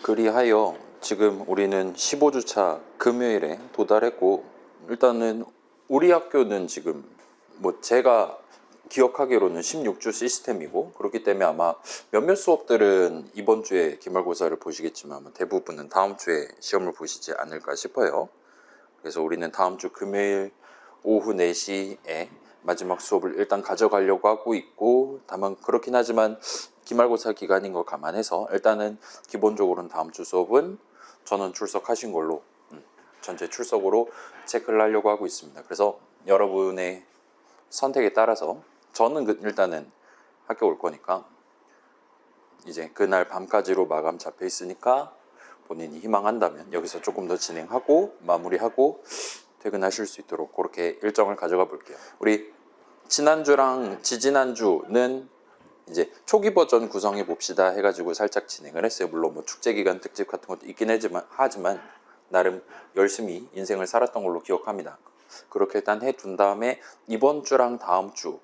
그리하여 지금 우리는 15주차 금요일에 도달했고, 일단은 우리 학교는 지금 뭐 제가 기억하기로는 16주 시스템이고, 그렇기 때문에 아마 몇몇 수업들은 이번 주에 기말고사를 보시겠지만 아마 대부분은 다음 주에 시험을 보시지 않을까 싶어요. 그래서 우리는 다음 주 금요일 오후 4시에 마지막 수업을 일단 가져가려고 하고 있고, 다만 그렇긴 하지만 기말고사 기간인 거 감안해서 일단은 기본적으로는 다음 주 수업은 저는 출석하신 걸로 전체 출석으로 체크를 하려고 하고 있습니다. 그래서 여러분의 선택에 따라서 저는 일단은 학교 올 거니까 이제 그날 밤까지로 마감 잡혀 있으니까 본인이 희망한다면 여기서 조금 더 진행하고 마무리하고 퇴근하실 수 있도록 그렇게 일정을 가져가 볼게요. 우리 지난주랑 지지난주는 이제 초기 버전 구성해 봅시다 해가지고 살짝 진행을 했어요. 물론 뭐 축제기간 특집 같은 것도 있긴 하지만 나름 열심히 인생을 살았던 걸로 기억합니다. 그렇게 일단 해둔 다음에 이번 주랑 다음 주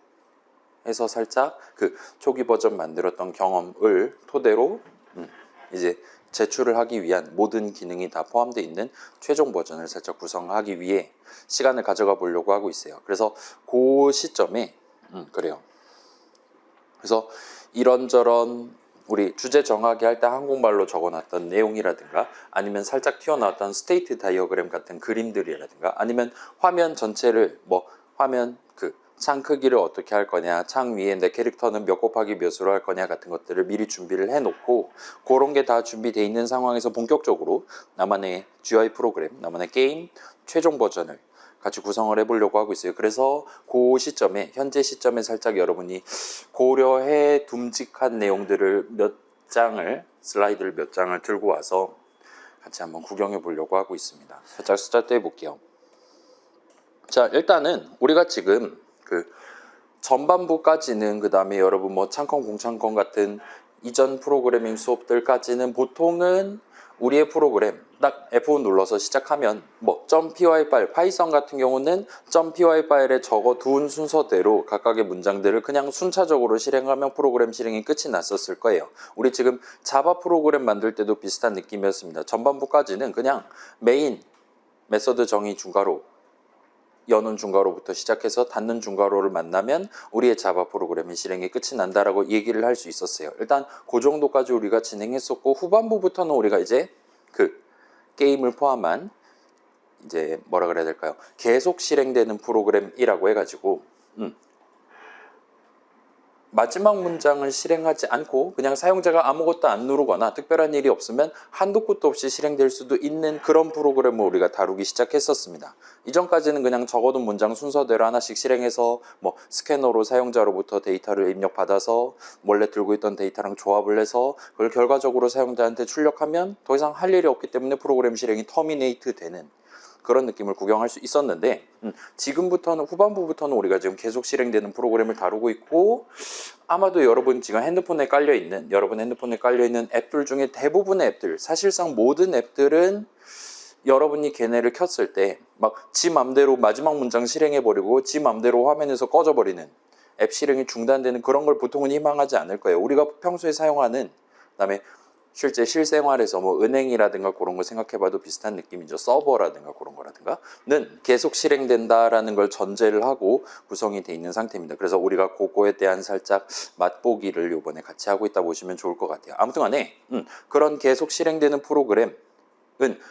해서 살짝 그 초기 버전 만들었던 경험을 토대로 이제 제출을 하기 위한 모든 기능이 다 포함되어 있는 최종 버전을 살짝 구성하기 위해 시간을 가져가 보려고 하고 있어요. 그래서 그 시점에 그래요. 그래서 이런저런 우리 주제 정하게 할 때 한국말로 적어놨던 내용이라든가 아니면 살짝 튀어나왔던 스테이트 다이어그램 같은 그림들이라든가 아니면 화면 전체를 뭐 화면 그 창 크기를 어떻게 할 거냐, 창 위에 내 캐릭터는 몇 곱하기 몇으로 할 거냐 같은 것들을 미리 준비를 해놓고 그런 게 다 준비되어 있는 상황에서 본격적으로 나만의 GUI 프로그램, 나만의 게임 최종 버전을 같이 구성을 해보려고 하고 있어요. 그래서 그 시점에 현재 시점에 살짝 여러분이 고려해 둠직한 내용들을 슬라이드를 몇 장을 들고 와서 같이 한번 구경해 보려고 하고 있습니다. 살짝 스타트 해볼게요. 자, 일단은 우리가 지금 그 전반부까지는 그 다음에 여러분 뭐 창컨 공창컨 같은 이전 프로그래밍 수업들까지는 보통은 우리의 프로그램 딱 F5 눌러서 시작하면 뭐 .py 파일, 파이썬 같은 경우는 .py 파일에 적어둔 순서대로 각각의 문장들을 그냥 순차적으로 실행하면 프로그램 실행이 끝이 났었을 거예요. 우리 지금 자바 프로그램 만들 때도 비슷한 느낌이었습니다. 전반부까지는 그냥 메인 메서드 정의 중괄호 여는 중괄호부터 시작해서 닫는 중괄호를 만나면 우리의 자바 프로그램의 실행이 끝이 난다라고 얘기를 할 수 있었어요. 일단 그 정도까지 우리가 진행했었고 후반부부터는 우리가 이제 그 게임을 포함한 이제 뭐라 그래야 될까요? 계속 실행되는 프로그램이라고 해가지고 마지막 문장을 실행하지 않고 그냥 사용자가 아무것도 안 누르거나 특별한 일이 없으면 한도 끝도 없이 실행될 수도 있는 그런 프로그램을 우리가 다루기 시작했었습니다. 이전까지는 그냥 적어둔 문장 순서대로 하나씩 실행해서 뭐 스캐너로 사용자로부터 데이터를 입력받아서 원래 들고 있던 데이터랑 조합을 해서 그걸 결과적으로 사용자한테 출력하면 더 이상 할 일이 없기 때문에 프로그램 실행이 터미네이트 되는 그런 느낌을 구경할 수 있었는데 지금부터는 후반부부터는 우리가 지금 계속 실행되는 프로그램을 다루고 있고 아마도 여러분 지금 여러분 핸드폰에 깔려있는 앱들 중에 대부분의 앱들 사실상 모든 앱들은 여러분이 걔네를 켰을 때 막 지 맘대로 마지막 문장 실행해버리고 지 맘대로 화면에서 꺼져버리는 앱 실행이 중단되는 그런 걸 보통은 희망하지 않을 거예요. 우리가 평소에 사용하는 그다음에 실제 실생활에서 뭐 은행이라든가 그런 거 생각해봐도 비슷한 느낌이죠. 서버라든가 그런 거라든가는 계속 실행된다라는 걸 전제를 하고 구성이 돼 있는 상태입니다. 그래서 우리가 그거에 대한 살짝 맛보기를 이번에 같이 하고 있다 보시면 좋을 것 같아요. 아무튼 간에 그런 계속 실행되는 프로그램은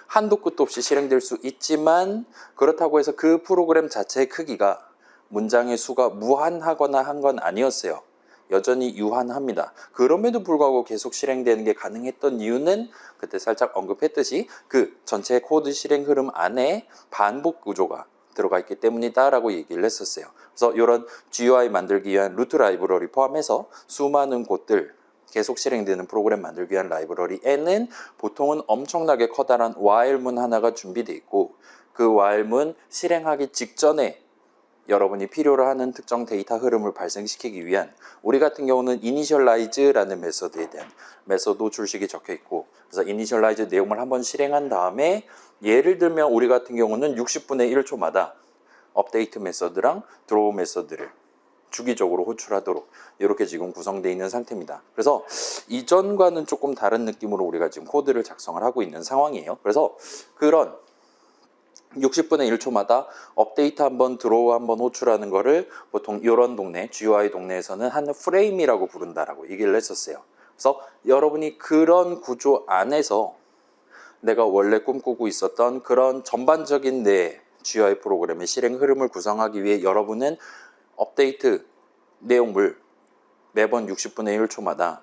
한도 끝도 없이 실행될 수 있지만 그렇다고 해서 그 프로그램 자체의 크기가 문장의 수가 무한하거나 한 건 아니었어요. 여전히 유한합니다. 그럼에도 불구하고 계속 실행되는 게 가능했던 이유는 그때 살짝 언급했듯이 그 전체 코드 실행 흐름 안에 반복 구조가 들어가 있기 때문이다 라고 얘기를 했었어요. 그래서 이런 GUI 만들기 위한 루트 라이브러리 포함해서 수많은 곳들 계속 실행되는 프로그램 만들기 위한 라이브러리에는 보통은 엄청나게 커다란 while문 하나가 준비되어 있고 그 while문 실행하기 직전에 여러분이 필요로 하는 특정 데이터 흐름을 발생시키기 위한 우리 같은 경우는 initialize라는 메서드에 대한 메서드 출식이 적혀 있고 그래서 initialize 내용을 한번 실행한 다음에 예를 들면 우리 같은 경우는 60분의 1초마다 업데이트 메서드랑 드로우 메서드를 주기적으로 호출하도록 이렇게 지금 구성되어 있는 상태입니다. 그래서 이전과는 조금 다른 느낌으로 우리가 지금 코드를 작성을 하고 있는 상황이에요. 그래서 그런 60분의 1초마다 업데이트 한번 드로우 한번 호출하는 거를 보통 이런 동네 GUI 동네에서는 한 프레임이라고 부른다라고 얘기를 했었어요. 그래서 여러분이 그런 구조 안에서 내가 원래 꿈꾸고 있었던 그런 전반적인 내 GUI 프로그램의 실행 흐름을 구성하기 위해 여러분은 업데이트 내용물 매번 60분의 1초마다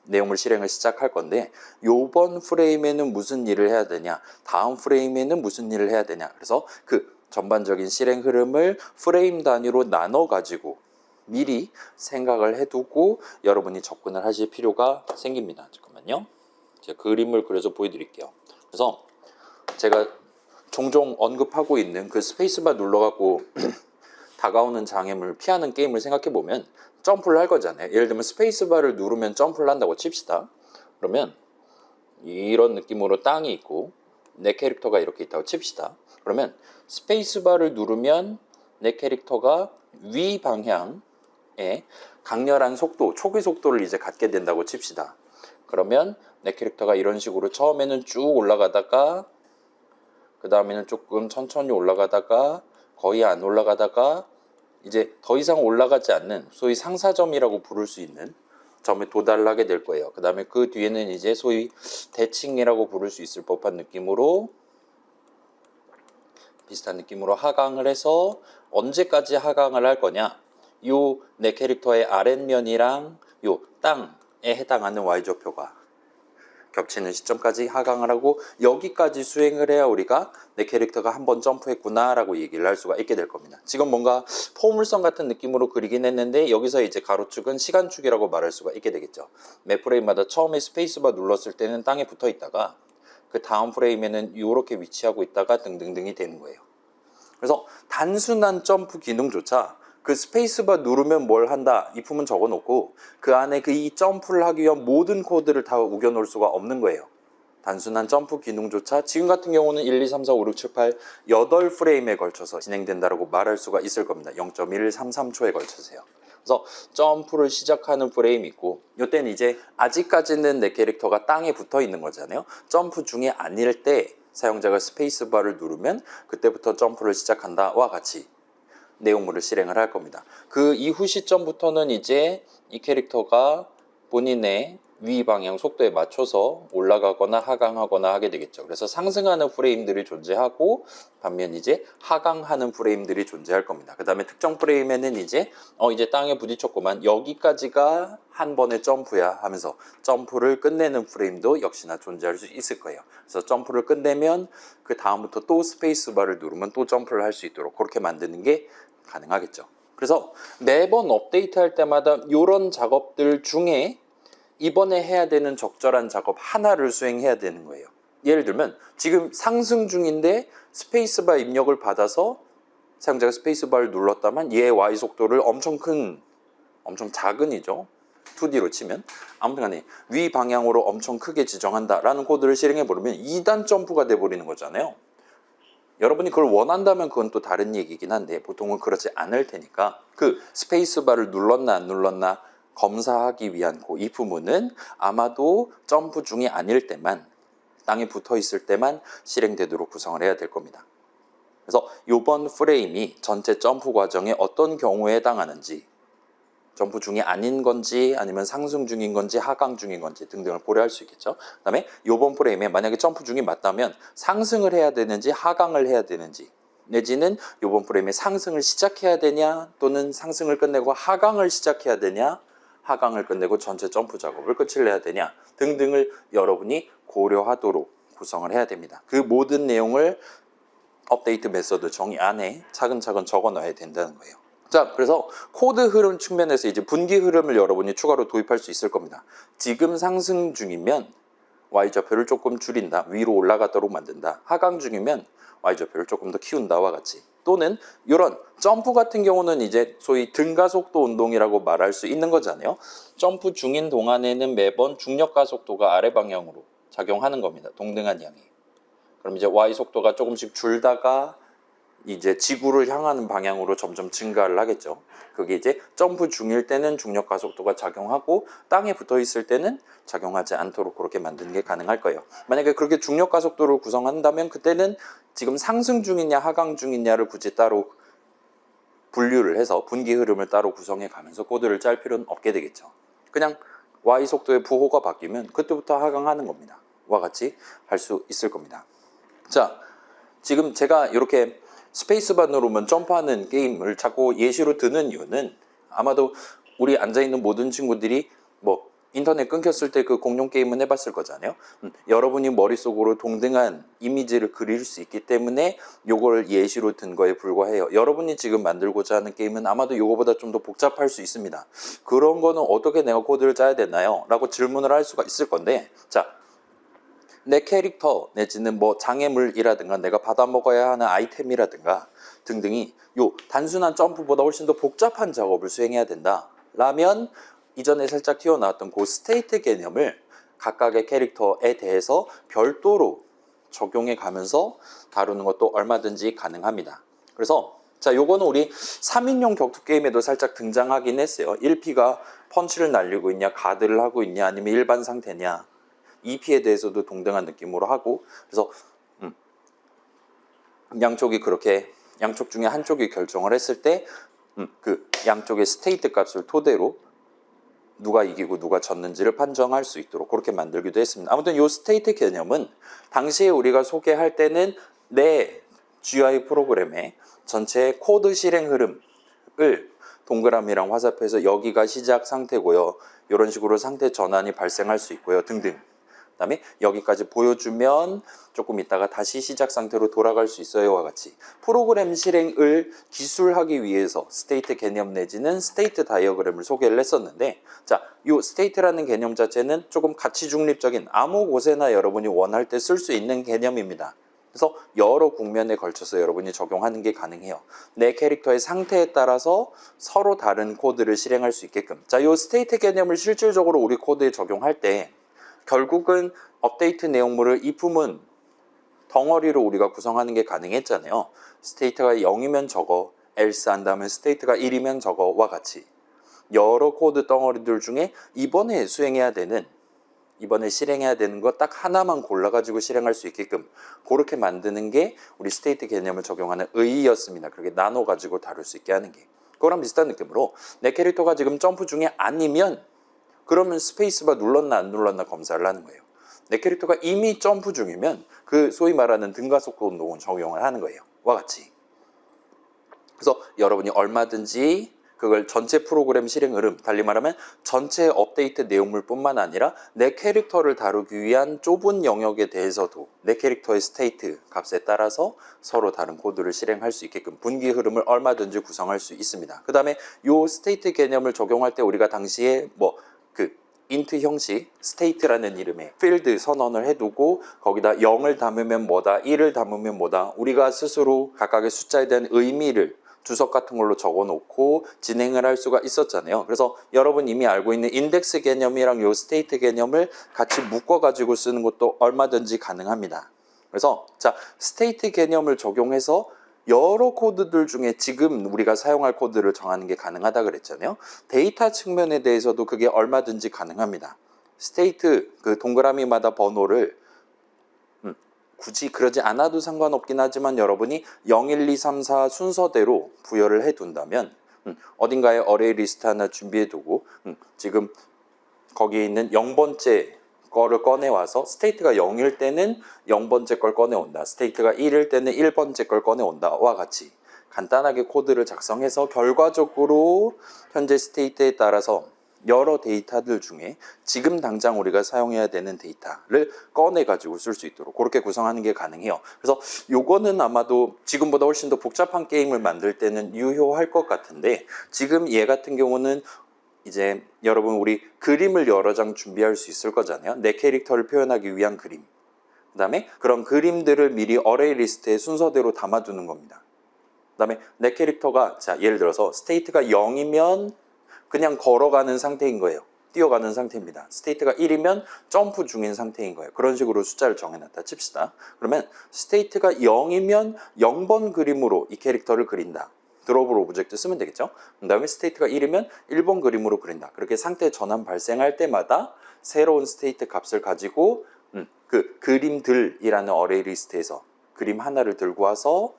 내용물 실행을 시작할 건데 요번 프레임에는 무슨 일을 해야 되냐, 다음 프레임에는 무슨 일을 해야 되냐. 그래서 그 전반적인 실행 흐름을 프레임 단위로 나눠 가지고 미리 생각을 해두고 여러분이 접근을 하실 필요가 생깁니다. 잠깐만요. 제가 그림을 그려서 보여드릴게요. 그래서 제가 종종 언급하고 있는 그 스페이스바 눌러갖고 다가오는 장애물을 피하는 게임을 생각해보면 점프를 할 거잖아요. 예를 들면 스페이스바를 누르면 점프를 한다고 칩시다. 그러면 이런 느낌으로 땅이 있고 내 캐릭터가 이렇게 있다고 칩시다. 그러면 스페이스바를 누르면 내 캐릭터가 위 방향에 강렬한 속도, 초기 속도를 이제 갖게 된다고 칩시다. 그러면 내 캐릭터가 이런 식으로 처음에는 쭉 올라가다가 그 다음에는 조금 천천히 올라가다가 거의 안 올라가다가 이제 더 이상 올라가지 않는 소위 상사점이라고 부를 수 있는 점에 도달을 하게 될 거예요. 그 다음에 그 뒤에는 이제 소위 대칭이라고 부를 수 있을 법한 느낌으로 비슷한 느낌으로 하강을 해서 언제까지 하강을 할 거냐, 요 내 캐릭터의 아랫면이랑 요 땅에 해당하는 y좌표가 겹치는 시점까지 하강을 하고 여기까지 수행을 해야 우리가 내 캐릭터가 한번 점프했구나 라고 얘기를 할 수가 있게 될 겁니다. 지금 뭔가 포물선 같은 느낌으로 그리긴 했는데 여기서 이제 가로축은 시간축이라고 말할 수가 있게 되겠죠. 매 프레임마다 처음에 스페이스바 눌렀을 때는 땅에 붙어 있다가 그 다음 프레임에는 이렇게 위치하고 있다가 등등등이 되는 거예요. 그래서 단순한 점프 기능조차 그 스페이스바 누르면 뭘 한다 이 품은 적어 놓고 그 안에 그 이 점프를 하기 위한 모든 코드를 다 우겨 놓을 수가 없는 거예요. 단순한 점프 기능조차 지금 같은 경우는 1, 2, 3, 4, 5, 6, 7, 8 8프레임에 걸쳐서 진행된다라고 말할 수가 있을 겁니다. 0.133초에 걸쳐서요. 그래서 점프를 시작하는 프레임이 있고 이때는 이제 아직까지는 내 캐릭터가 땅에 붙어 있는 거잖아요. 점프 중에 아닐 때 사용자가 스페이스바를 누르면 그때부터 점프를 시작한다와 같이 내용물을 실행을 할 겁니다. 그 이후 시점부터는 이제 이 캐릭터가 본인의 위 방향 속도에 맞춰서 올라가거나 하강하거나 하게 되겠죠. 그래서 상승하는 프레임들이 존재하고 반면 이제 하강하는 프레임들이 존재할 겁니다. 그 다음에 특정 프레임에는 이제 땅에 부딪혔구만 여기까지가 한 번의 점프야 하면서 점프를 끝내는 프레임도 역시나 존재할 수 있을 거예요. 그래서 점프를 끝내면 그 다음부터 또 스페이스바를 누르면 또 점프를 할 수 있도록 그렇게 만드는 게 가능하겠죠. 그래서 매번 업데이트할 때마다 이런 작업들 중에 이번에 해야 되는 적절한 작업 하나를 수행해야 되는 거예요. 예를 들면 지금 상승 중인데 스페이스바 입력을 받아서 사용자가 스페이스바를 눌렀다면 얘의 Y 속도를 엄청 작은이죠. 2D로 치면 아무튼 간에 위 방향으로 엄청 크게 지정한다라는 코드를 실행해 버리면 2단 점프가 돼버리는 거잖아요. 여러분이 그걸 원한다면 그건 또 다른 얘기긴 한데 보통은 그렇지 않을 테니까 그 스페이스바를 눌렀나 안 눌렀나 검사하기 위한 그 이 부분은 아마도 점프 중이 아닐 때만 땅에 붙어 있을 때만 실행되도록 구성을 해야 될 겁니다. 그래서 이번 프레임이 전체 점프 과정에 어떤 경우에 해당하는지 점프 중이 아닌 건지 아니면 상승 중인 건지 하강 중인 건지 등등을 고려할 수 있겠죠. 그 다음에 이번 프레임에 만약에 점프 중이 맞다면 상승을 해야 되는지 하강을 해야 되는지 내지는 이번 프레임에 상승을 시작해야 되냐 또는 상승을 끝내고 하강을 시작해야 되냐 하강을 끝내고 전체 점프 작업을 끝을 내야 되냐 등등을 여러분이 고려하도록 구성을 해야 됩니다. 그 모든 내용을 업데이트 메서드 정의 안에 차근차근 적어 놔야 된다는 거예요. 자, 그래서 코드 흐름 측면에서 이제 분기 흐름을 여러분이 추가로 도입할 수 있을 겁니다. 지금 상승 중이면 Y좌표를 조금 줄인다, 위로 올라가도록 만든다. 하강 중이면 Y좌표를 조금 더 키운다와 같이. 또는 이런 점프 같은 경우는 이제 소위 등가속도 운동이라고 말할 수 있는 거잖아요. 점프 중인 동안에는 매번 중력 가속도가 아래 방향으로 작용하는 겁니다. 동등한 양이. 그럼 이제 Y 속도가 조금씩 줄다가 이제 지구를 향하는 방향으로 점점 증가를 하겠죠. 그게 이제 점프 중일 때는 중력 가속도가 작용하고 땅에 붙어 있을 때는 작용하지 않도록 그렇게 만드는 게 가능할 거예요. 만약에 그렇게 중력 가속도를 구성한다면 그때는 지금 상승 중이냐 하강 중이냐를 굳이 따로 분류를 해서 분기 흐름을 따로 구성해 가면서 코드를 짤 필요는 없게 되겠죠. 그냥 y 속도의 부호가 바뀌면 그때부터 하강하는 겁니다. 와 같이 할 수 있을 겁니다. 자, 지금 제가 이렇게 스페이스바 누르면 점프하는 게임을 자꾸 예시로 드는 이유는 아마도 우리 앉아있는 모든 친구들이 뭐 인터넷 끊겼을 때 그 공룡 게임은 해봤을 거잖아요. 여러분이 머릿속으로 동등한 이미지를 그릴 수 있기 때문에 요걸 예시로 든 거에 불과해요. 여러분이 지금 만들고자 하는 게임은 아마도 요거보다 좀 더 복잡할 수 있습니다. 그런 거는 어떻게 내가 코드를 짜야 되나요? 라고 질문을 할 수가 있을 건데, 자, 내 캐릭터 내지는 뭐 장애물이라든가 내가 받아먹어야 하는 아이템이라든가 등등이 요 단순한 점프보다 훨씬 더 복잡한 작업을 수행해야 된다 라면 이전에 살짝 튀어나왔던 그 스테이트 개념을 각각의 캐릭터에 대해서 별도로 적용해 가면서 다루는 것도 얼마든지 가능합니다. 그래서 자, 요거는 우리 3인용 격투 게임에도 살짝 등장하긴 했어요. 1P가 펀치를 날리고 있냐, 가드를 하고 있냐, 아니면 일반 상태냐. 2P에 대해서도 동등한 느낌으로 하고, 그래서 양쪽이 그렇게 양쪽 중에 한쪽이 결정을 했을 때 그 양쪽의 스테이트 값을 토대로 누가 이기고 누가 졌는지를 판정할 수 있도록 그렇게 만들기도 했습니다. 아무튼 이 스테이트 개념은 당시에 우리가 소개할 때는 내 GUI 프로그램의 전체 코드 실행 흐름을 동그라미랑 화살표에서 여기가 시작 상태고요. 이런 식으로 상태 전환이 발생할 수 있고요. 등등. 그 다음에 여기까지 보여주면 조금 있다가 다시 시작 상태로 돌아갈 수 있어요와 같이 프로그램 실행을 기술하기 위해서 스테이트 개념 내지는 스테이트 다이어그램을 소개를 했었는데, 자, 이 스테이트라는 개념 자체는 조금 가치 중립적인 아무 곳에나 여러분이 원할 때 쓸 수 있는 개념입니다. 그래서 여러 국면에 걸쳐서 여러분이 적용하는 게 가능해요. 내 캐릭터의 상태에 따라서 서로 다른 코드를 실행할 수 있게끔. 자, 이 스테이트 개념을 실질적으로 우리 코드에 적용할 때 결국은 업데이트 내용물을 if문 덩어리로 우리가 구성하는 게 가능했잖아요. 스테이트가 0이면 저거, else 한 다음에 스테이트가 1이면 저거와 같이 여러 코드 덩어리들 중에 이번에 실행해야 되는 거 딱 하나만 골라가지고 실행할 수 있게끔 그렇게 만드는 게 우리 스테이트 개념을 적용하는 의의였습니다. 그렇게 나눠가지고 다룰 수 있게 하는 게. 그거랑 비슷한 느낌으로 내 캐릭터가 지금 점프 중에 아니면 그러면 스페이스바 눌렀나 안 눌렀나 검사를 하는 거예요. 내 캐릭터가 이미 점프 중이면 그 소위 말하는 등가속도 운동을 적용을 하는 거예요. 와 같이. 그래서 여러분이 얼마든지 그걸 전체 프로그램 실행 흐름, 달리 말하면 전체 업데이트 내용물뿐만 아니라 내 캐릭터를 다루기 위한 좁은 영역에 대해서도 내 캐릭터의 스테이트 값에 따라서 서로 다른 코드를 실행할 수 있게끔 분기 흐름을 얼마든지 구성할 수 있습니다. 그 다음에 이 스테이트 개념을 적용할 때 우리가 당시에 int 형식, state라는 이름의 필드 선언을 해두고 거기다 0을 담으면 뭐다, 1을 담으면 뭐다, 우리가 스스로 각각의 숫자에 대한 의미를 주석 같은 걸로 적어놓고 진행을 할 수가 있었잖아요. 그래서 여러분 이미 알고 있는 인덱스 개념이랑 요 스테이트 개념을 같이 묶어가지고 쓰는 것도 얼마든지 가능합니다. 그래서 자, 스테이트 개념을 적용해서 여러 코드들 중에 지금 우리가 사용할 코드를 정하는 게 가능하다 그랬잖아요. 데이터 측면에 대해서도 그게 얼마든지 가능합니다. 스테이트 그 동그라미마다 번호를 굳이 그러지 않아도 상관없긴 하지만 여러분이 0, 1, 2, 3, 4 순서대로 부여를 해둔다면 어딘가에 어레이 리스트 하나 준비해두고 지금 거기에 있는 0번째 거를 꺼내와서 스테이트가 0일 때는 0번째 걸 꺼내온다. 스테이트가 1일 때는 1번째 걸 꺼내온다. 와 같이 간단하게 코드를 작성해서 결과적으로 현재 스테이트에 따라서 여러 데이터들 중에 지금 당장 우리가 사용해야 되는 데이터를 꺼내가지고 쓸 수 있도록 그렇게 구성하는 게 가능해요. 그래서 요거는 아마도 지금보다 훨씬 더 복잡한 게임을 만들 때는 유효할 것 같은데 지금 얘 같은 경우는 이제 여러분 우리 그림을 여러 장 준비할 수 있을 거잖아요. 내 캐릭터를 표현하기 위한 그림. 그 다음에 그런 그림들을 미리 어레이 리스트에 순서대로 담아두는 겁니다. 그 다음에 내 캐릭터가 자 예를 들어서 스테이트가 0이면 그냥 걸어가는 상태인 거예요. 뛰어가는 상태입니다. 스테이트가 1이면 점프 중인 상태인 거예요. 그런 식으로 숫자를 정해놨다 칩시다. 그러면 스테이트가 0이면 0번 그림으로 이 캐릭터를 그린다. 드롭을 오브젝트 쓰면 되겠죠. 그 다음에 스테이트가 1이면 1번 그림으로 그린다. 그렇게 상태 전환 발생할 때마다 새로운 스테이트 값을 가지고 그 그림들이라는 어레이 리스트에서 그림 하나를 들고 와서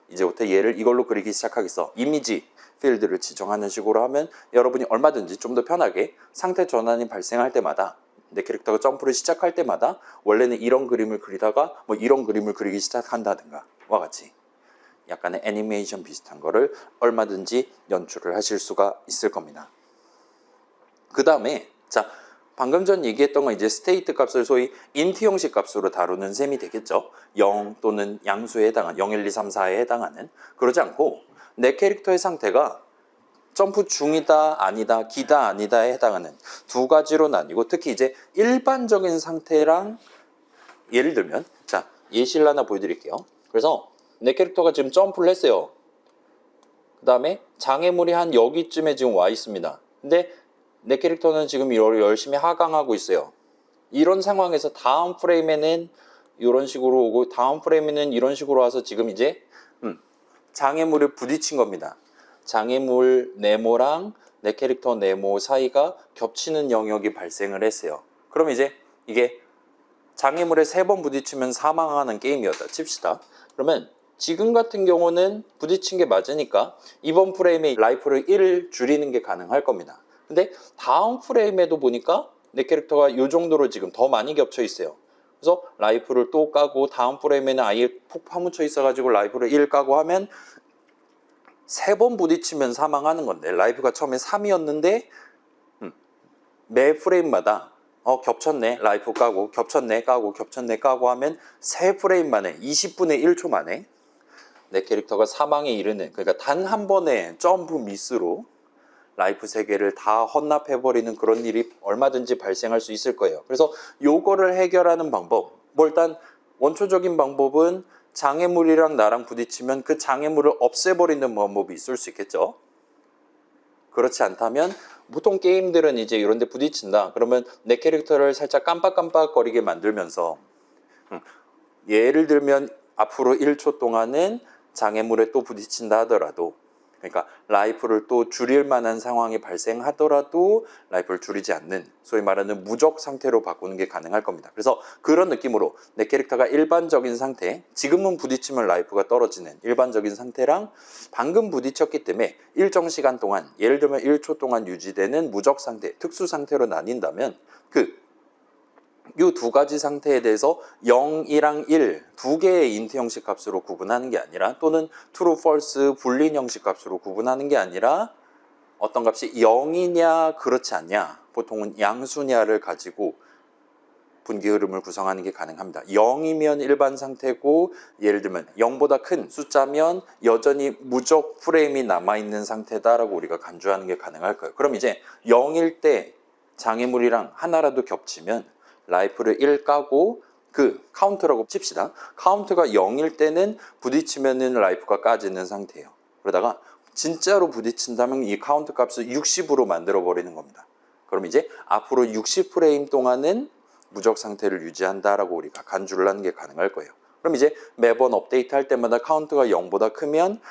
이제부터 얘를 이걸로 그리기 시작하겠어. 이미지 필드를 지정하는 식으로 하면 여러분이 얼마든지 좀 더 편하게 상태 전환이 발생할 때마다 내 캐릭터가 점프를 시작할 때마다 원래는 이런 그림을 그리다가 뭐 이런 그림을 그리기 시작한다든가 와 같이 약간의 애니메이션 비슷한 거를 얼마든지 연출을 하실 수가 있을 겁니다. 그 다음에 자 방금 전 얘기했던 건 이제 스테이트 값을 소위 인트 형식 값으로 다루는 셈이 되겠죠. 0 또는 양수에 해당하는 0, 1, 2, 3, 4에 해당하는 그러지 않고 내 캐릭터의 상태가 점프 중이다 아니다 기다 아니다에 해당하는 두 가지로 나뉘고 특히 이제 일반적인 상태랑 예를 들면 자 예시를 하나 보여드릴게요. 그래서 내 캐릭터가 지금 점프를 했어요. 그 다음에 장애물이 한 여기쯤에 지금 와 있습니다. 근데 내 캐릭터는 지금 이걸 열심히 하강하고 있어요. 이런 상황에서 다음 프레임에는 이런 식으로 오고 다음 프레임에는 이런 식으로 와서 지금 이제 장애물을 부딪힌 겁니다. 장애물 네모랑 내 캐릭터 네모 사이가 겹치는 영역이 발생을 했어요. 그럼 이제 이게 장애물에 3번 부딪히면 사망하는 게임이었다 칩시다. 그러면 지금 같은 경우는 부딪힌 게 맞으니까 이번 프레임에 라이프를 1 줄이는 게 가능할 겁니다. 근데 다음 프레임에도 보니까 내 캐릭터가 이 정도로 지금 더 많이 겹쳐 있어요. 그래서 라이프를 또 까고 다음 프레임에는 아예 폭 파묻혀 있어가지고 라이프를 1 까고 하면 3번 부딪히면 사망하는 건데 라이프가 처음에 3이었는데 매 프레임마다 겹쳤네 라이프 까고 겹쳤네 까고 겹쳤네 까고 하면 3프레임 만에 20분의 1초 만에 내 캐릭터가 사망에 이르는 그러니까 단 한 번의 점프 미스로 라이프 3개를 다 헌납해버리는 그런 일이 얼마든지 발생할 수 있을 거예요. 그래서 요거를 해결하는 방법 뭐 일단 원초적인 방법은 장애물이랑 나랑 부딪히면 그 장애물을 없애버리는 방법이 있을 수 있겠죠. 그렇지 않다면 보통 게임들은 이제 이런 데 부딪힌다 그러면 내 캐릭터를 살짝 깜빡깜빡거리게 만들면서 예를 들면 앞으로 1초 동안은 장애물에 또 부딪힌다 하더라도 그러니까 라이프를 또 줄일 만한 상황이 발생하더라도 라이프를 줄이지 않는 소위 말하는 무적 상태로 바꾸는 게 가능할 겁니다. 그래서 그런 느낌으로 내 캐릭터가 일반적인 상태 지금은 부딪히면 라이프가 떨어지는 일반적인 상태랑 방금 부딪혔기 때문에 일정 시간 동안 예를 들면 1초 동안 유지되는 무적 상태 특수 상태로 나뉜다면 이 두 가지 상태에 대해서 0이랑 1 두 개의 인트 형식 값으로 구분하는 게 아니라 또는 true, false, 불린 형식 값으로 구분하는 게 아니라 어떤 값이 0이냐 그렇지 않냐 보통은 양수냐를 가지고 분기 흐름을 구성하는 게 가능합니다. 0이면 일반 상태고 예를 들면 0보다 큰 숫자면 여전히 무적 프레임이 남아있는 상태다라고 우리가 간주하는 게 가능할 거예요. 그럼 이제 0일 때 장애물이랑 하나라도 겹치면 라이프를 1 까고 그 카운트라고 칩시다. 카운트가 0일 때는 부딪히면은 라이프가 까지는 상태예요. 그러다가 진짜로 부딪힌다면 이 카운트 값을 60으로 만들어 버리는 겁니다. 그럼 이제 앞으로 60프레임 동안은 무적 상태를 유지한다라고 우리가 간주를 하는 게 가능할 거예요. 그럼 이제 매번 업데이트 할 때마다 카운트가 0보다 크면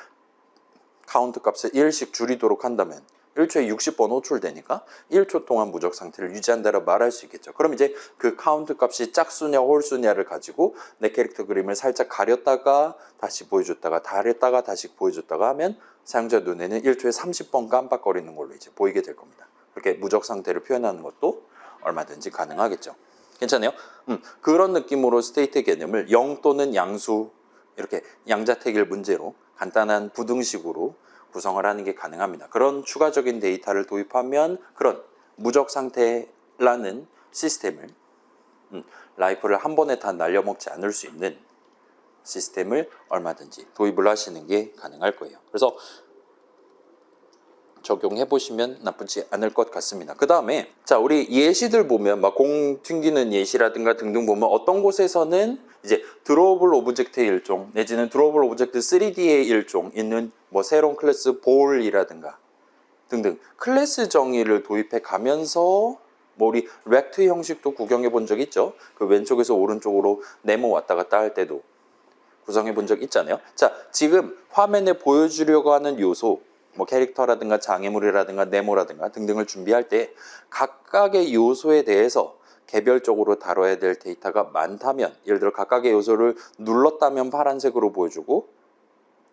카운트 값을 1씩 줄이도록 한다면 1초에 60번 호출되니까 1초 동안 무적 상태를 유지한다라고 말할 수 있겠죠. 그럼 이제 그 카운트 값이 짝수냐 홀수냐를 가지고 내 캐릭터 그림을 살짝 가렸다가 다시 보여줬다가 가렸다가 다시 보여줬다가 하면 사용자 눈에는 1초에 30번 깜빡거리는 걸로 이제 보이게 될 겁니다. 그렇게 무적 상태를 표현하는 것도 얼마든지 가능하겠죠. 괜찮아요? 그런 느낌으로 스테이트 개념을 0 또는 양수 이렇게 양자택일 문제로 간단한 부등식으로 구성을 하는 게 가능합니다. 그런 추가적인 데이터를 도입하면 그런 무적 상태라는 시스템을 라이프를 한 번에 다 날려먹지 않을 수 있는 시스템을 얼마든지 도입을 하시는 게 가능할 거예요. 그래서 적용해 보시면 나쁘지 않을 것 같습니다. 그 다음에 자 우리 예시들 보면 막 공 튕기는 예시라든가 등등 보면 어떤 곳에서는 이제 드로우블 오브젝트의 일종 내지는 드로우블 오브젝트 3D의 일종 있는 뭐 새로운 클래스 볼이라든가 등등 클래스 정의를 도입해 가면서 뭐 우리 렉트 형식도 구경해 본 적 있죠? 그 왼쪽에서 오른쪽으로 네모 왔다 갔다 할 때도 구성해 본 적 있잖아요. 자, 지금 화면에 보여주려고 하는 요소, 뭐 캐릭터라든가 장애물이라든가 네모라든가 등등을 준비할 때 각각의 요소에 대해서 개별적으로 다뤄야 될 데이터가 많다면, 예를 들어 각각의 요소를 눌렀다면 파란색으로 보여주고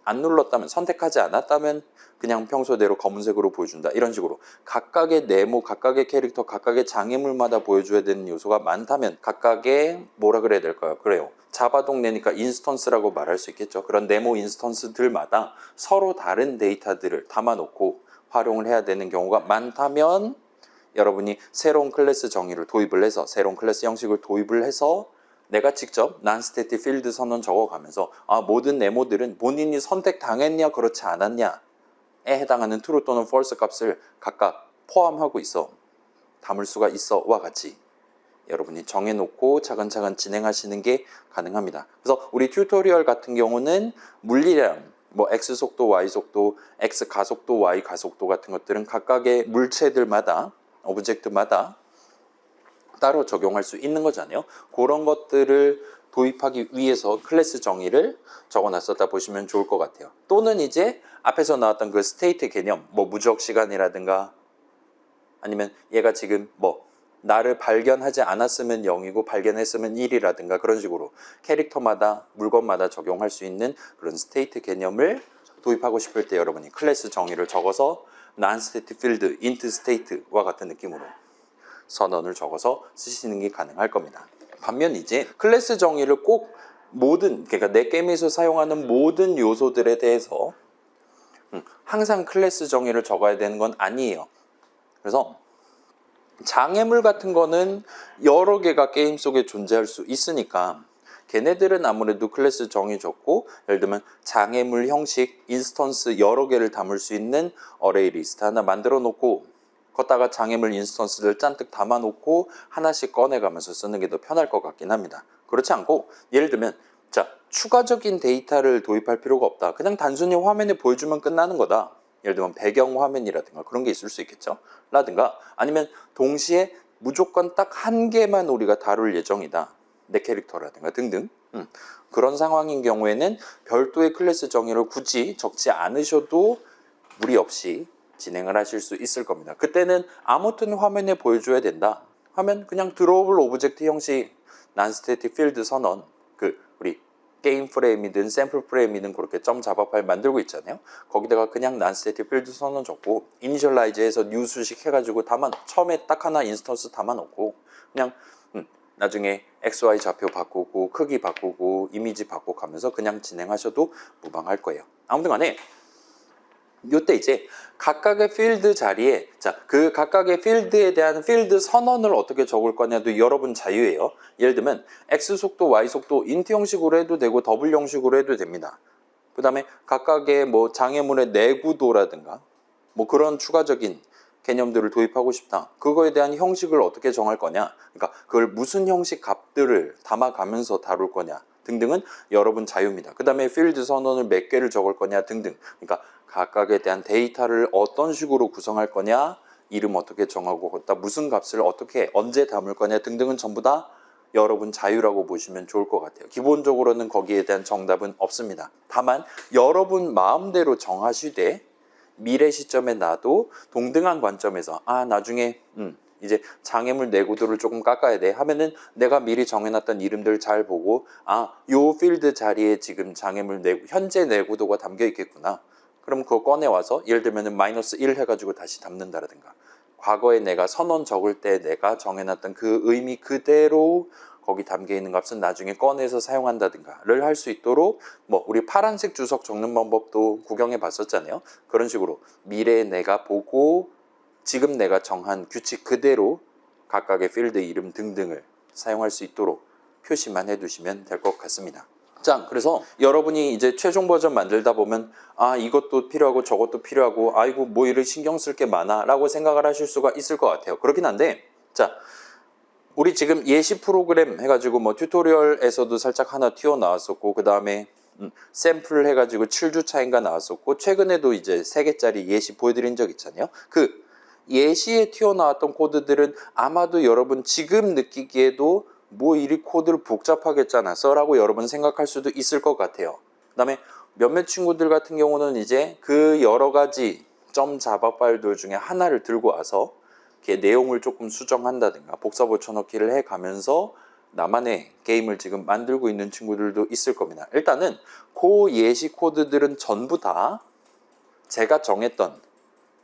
안 눌렀다면, 선택하지 않았다면 그냥 평소대로 검은색으로 보여준다. 이런 식으로 각각의 네모, 각각의 캐릭터, 각각의 장애물마다 보여줘야 되는 요소가 많다면 각각의 뭐라 그래야 될까요? 그래요. 자바 동네니까 인스턴스라고 말할 수 있겠죠. 그런 네모 인스턴스들마다 서로 다른 데이터들을 담아놓고 활용을 해야 되는 경우가 많다면 여러분이 새로운 클래스 정의를 도입을 해서, 새로운 클래스 형식을 도입을 해서 내가 직접 non-static field 선언 적어가면서 모든 네모들은 본인이 선택당했냐 그렇지 않았냐에 해당하는 true 또는 false 값을 각각 포함하고 있어, 담을 수가 있어와 같이 여러분이 정해놓고 차근차근 진행하시는 게 가능합니다. 그래서 우리 튜토리얼 같은 경우는 물리량, 뭐 x 속도, y 속도, x 가속도, y 가속도 같은 것들은 각각의 물체들마다, 오브젝트마다 따로 적용할 수 있는 거잖아요. 그런 것들을 도입하기 위해서 클래스 정의를 적어놨었다 보시면 좋을 것 같아요. 또는 이제 앞에서 나왔던 그 스테이트 개념, 뭐 무적 시간이라든가 아니면 얘가 지금 뭐 나를 발견하지 않았으면 0이고 발견했으면 1이라든가 그런 식으로 캐릭터마다, 물건마다 적용할 수 있는 그런 스테이트 개념을 도입하고 싶을 때 여러분이 클래스 정의를 적어서 non-static field, int state와 같은 느낌으로 선언을 적어서 쓰시는 게 가능할 겁니다. 반면 이제 클래스 정의를 꼭 모든, 그러니까 내 게임에서 사용하는 모든 요소들에 대해서 항상 클래스 정의를 적어야 되는 건 아니에요. 그래서 장애물 같은 거는 여러 개가 게임 속에 존재할 수 있으니까 걔네들은 아무래도 클래스 정의 적고, 예를 들면 장애물 형식, 인스턴스 여러 개를 담을 수 있는 어레이 리스트 하나 만들어 놓고 걷다가 장애물 인스턴스를 잔뜩 담아놓고 하나씩 꺼내가면서 쓰는 게 더 편할 것 같긴 합니다. 그렇지 않고 예를 들면 자, 추가적인 데이터를 도입할 필요가 없다. 그냥 단순히 화면에 보여주면 끝나는 거다. 예를 들면 배경 화면이라든가 그런 게 있을 수 있겠죠. 라든가 아니면 동시에 무조건 딱 한 개만 우리가 다룰 예정이다. 내 캐릭터라든가 등등. 그런 상황인 경우에는 별도의 클래스 정의를 굳이 적지 않으셔도 무리 없이 진행을 하실 수 있을 겁니다. 그때는 아무튼 화면에 보여줘야 된다 하면 그냥 드로우블 오브젝트 형식 non-static field 선언, 그 우리 게임 프레임이든 샘플 프레임이든 그렇게 점 자바 파일 만들고 있잖아요. 거기다가 그냥 non-static field 선언 적고 이니셜라이즈해서 뉴 수식 해가지고 처음에 딱 하나 인스턴스 담아놓고 그냥 나중에 XY 좌표 바꾸고 크기 바꾸고 이미지 바꿔가면서 그냥 진행하셔도 무방할 거예요. 아무튼 간에 요때 이제 각각의 필드 자리에 그 각각의 필드에 대한 필드 선언을 어떻게 적을 거냐도 여러분 자유예요. 예를 들면 X 속도, Y 속도 인트 형식으로 해도 되고 더블 형식으로 해도 됩니다. 그 다음에 각각의 뭐 장애물의 내구도라든가 뭐 그런 추가적인 개념들을 도입하고 싶다. 그거에 대한 형식을 어떻게 정할 거냐, 그러니까 그걸 무슨 형식 값들을 담아가면서 다룰 거냐 등등은 여러분 자유입니다. 그 다음에 필드 선언을 몇 개를 적을 거냐 등등, 그러니까 각각에 대한 데이터를 어떤 식으로 구성할 거냐, 이름 어떻게 정하고 무슨 값을 어떻게 언제 담을 거냐 등등은 전부 다 여러분 자유라고 보시면 좋을 것 같아요. 기본적으로는 거기에 대한 정답은 없습니다. 다만 여러분 마음대로 정하시되 미래 시점에 나도 동등한 관점에서 나중에 이제 장애물 내구도를 조금 깎아야 돼 하면은 내가 미리 정해놨던 이름들 잘 보고 요 필드 자리에 지금 장애물 현재 내구도가 담겨 있겠구나. 그럼 그거 꺼내와서 예를 들면은 -1 해가지고 다시 담는다라든가, 과거에 내가 선언 적을 때 내가 정해놨던 그 의미 그대로 거기 담겨있는 값은 나중에 꺼내서 사용한다든가를 할 수 있도록, 뭐 우리 파란색 주석 적는 방법도 구경해 봤었잖아요. 그런 식으로 미래에 내가 보고 지금 내가 정한 규칙 그대로 각각의 필드 이름 등등을 사용할 수 있도록 표시만 해두시면 될 것 같습니다. 자, 그래서 여러분이 이제 최종 버전 만들다 보면 이것도 필요하고 저것도 필요하고 아이고 뭐 이를 신경 쓸 게 많아 라고 생각을 하실 수가 있을 것 같아요. 그렇긴 한데, 자, 우리 지금 예시 프로그램 해가지고 뭐 튜토리얼에서도 살짝 하나 튀어나왔었고, 그 다음에 샘플을 해가지고 7주차인가 나왔었고, 최근에도 이제 3개짜리 예시 보여드린 적 있잖아요. 그 예시에 튀어나왔던 코드들은 아마도 여러분 지금 느끼기에도 뭐 이리 코드를 복잡하게 짜놨어? 라고 여러분 생각할 수도 있을 것 같아요. 그 다음에 몇몇 친구들 같은 경우는 이제 그 여러 가지 점 자바 파일들 중에 하나를 들고 와서 이렇게 내용을 조금 수정한다든가 복사 붙여넣기를 해가면서 나만의 게임을 지금 만들고 있는 친구들도 있을 겁니다. 일단은 그 예시 코드들은 전부 다 제가 정했던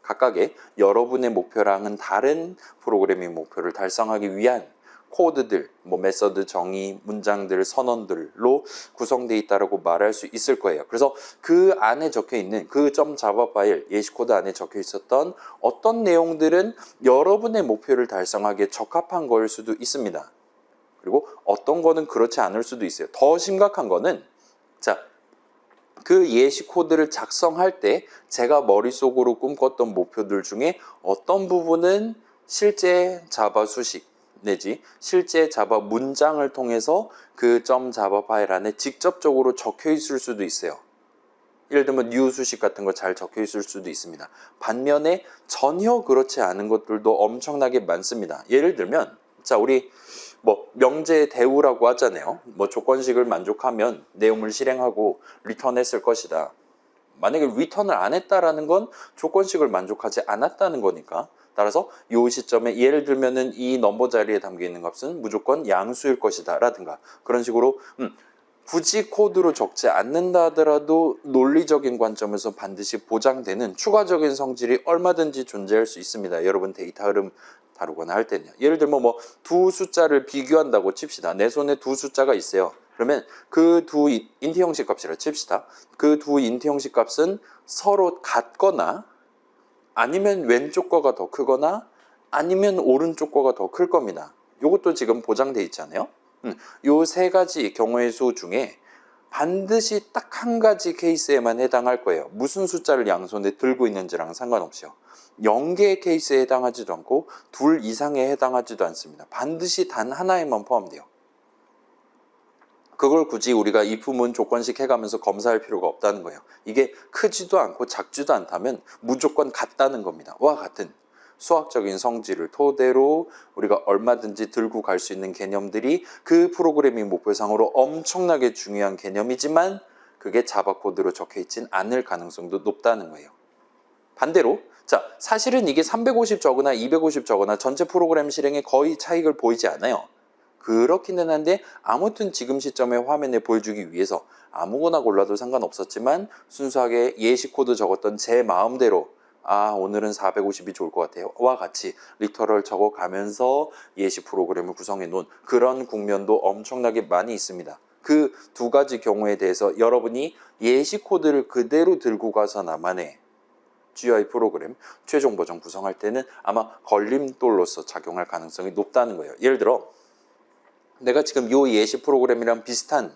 각각의 여러분의 목표랑은 다른 프로그래밍 목표를 달성하기 위한 코드들, 뭐 메서드 정의, 문장들, 선언들로 구성되어 있다고 말할 수 있을 거예요. 그래서 그 안에 적혀 있는 그 점 자바 파일, 예시 코드 안에 적혀 있었던 어떤 내용들은 여러분의 목표를 달성하기에 적합한 거일 수도 있습니다. 그리고 어떤 거는 그렇지 않을 수도 있어요. 더 심각한 거는 자, 그 예시 코드를 작성할 때 제가 머릿속으로 꿈꿨던 목표들 중에 어떤 부분은 실제 자바 수식 내지 실제 자바 문장을 통해서 그 점 자바 파일 안에 직접적으로 적혀 있을 수도 있어요. 예를 들면 new 수식 같은 거 잘 적혀 있을 수도 있습니다. 반면에 전혀 그렇지 않은 것들도 엄청나게 많습니다. 예를 들면 자, 우리 뭐 명제 대우라고 하잖아요. 뭐 조건식을 만족하면 내용을 실행하고 리턴했을 것이다. 만약에 리턴을 안 했다라는 건 조건식을 만족하지 않았다는 거니까, 따라서 이 시점에 예를 들면은 이 넘버 자리에 담겨 있는 값은 무조건 양수일 것이다 라든가 그런 식으로 굳이 코드로 적지 않는다 하더라도 논리적인 관점에서 반드시 보장되는 추가적인 성질이 얼마든지 존재할 수 있습니다. 여러분 데이터 흐름 다루거나 할 때는요. 예를 들면 뭐 두 숫자를 비교한다고 칩시다. 내 손에 두 숫자가 있어요. 그러면 그 두 인트 형식 값이라 칩시다. 그 두 인트 형식 값은 서로 같거나 아니면 왼쪽 거가 더 크거나 아니면 오른쪽 거가 더 클 겁니다. 이것도 지금 보장돼 있잖아요. 요 세 가지 경우의 수 중에 반드시 딱 한 가지 케이스에만 해당할 거예요. 무슨 숫자를 양손에 들고 있는지랑 상관없이요. 0개의 케이스에 해당하지도 않고 둘 이상에 해당하지도 않습니다. 반드시 단 하나에만 포함돼요. 그걸 굳이 우리가 if문 조건식 해가면서 검사할 필요가 없다는 거예요. 이게 크지도 않고 작지도 않다면 무조건 같다는 겁니다. 와 같은 수학적인 성질을 토대로 우리가 얼마든지 들고 갈 수 있는 개념들이 그 프로그래밍 목표상으로 엄청나게 중요한 개념이지만 그게 자바 코드로 적혀 있진 않을 가능성도 높다는 거예요. 반대로 자, 사실은 이게 350 적으나 250 적으나 전체 프로그램 실행에 거의 차이를 보이지 않아요. 그렇기는 한데 아무튼 지금 시점에 화면에 보여주기 위해서 아무거나 골라도 상관없었지만 순수하게 예시 코드 적었던 제 마음대로 아 오늘은 450이 좋을 것 같아요 와 같이 리터럴 적어가면서 예시 프로그램을 구성해 놓은 그런 국면도 엄청나게 많이 있습니다. 그 두 가지 경우에 대해서 여러분이 예시 코드를 그대로 들고 가서 나만의 GUI 프로그램 최종 버전 구성할 때는 아마 걸림돌로서 작용할 가능성이 높다는 거예요. 예를 들어 내가 지금 이 예시 프로그램이랑 비슷한